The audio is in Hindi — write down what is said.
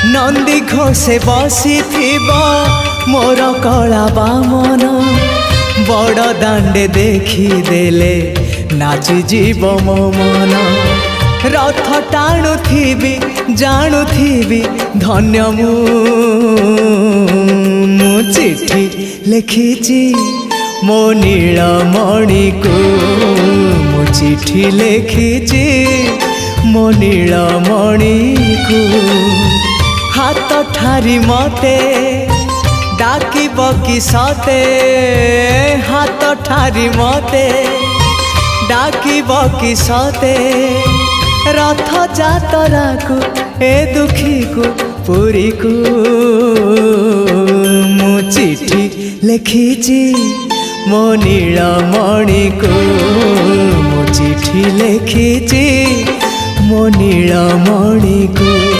नंदी घोषे बसी मोर कला बामन बड़ दांडे देखिदेले नाची जीव मो मन रथ टाणुथिबी जाणुथिबी धन्य मु चिट्ठी लिखिची मो नीलमणि को मु चिट्ठी लिखिची मो नीलमणि को हाथ ठारी मते डाकिब कि सते हाथ ठारी मते डाकिब कि सते रथ जातरा को ए दुखी को पुरी को मु चिट्ठी लिखिची मो नीलमणि को मु चिट्ठी लिखिची मो नीलमणि को।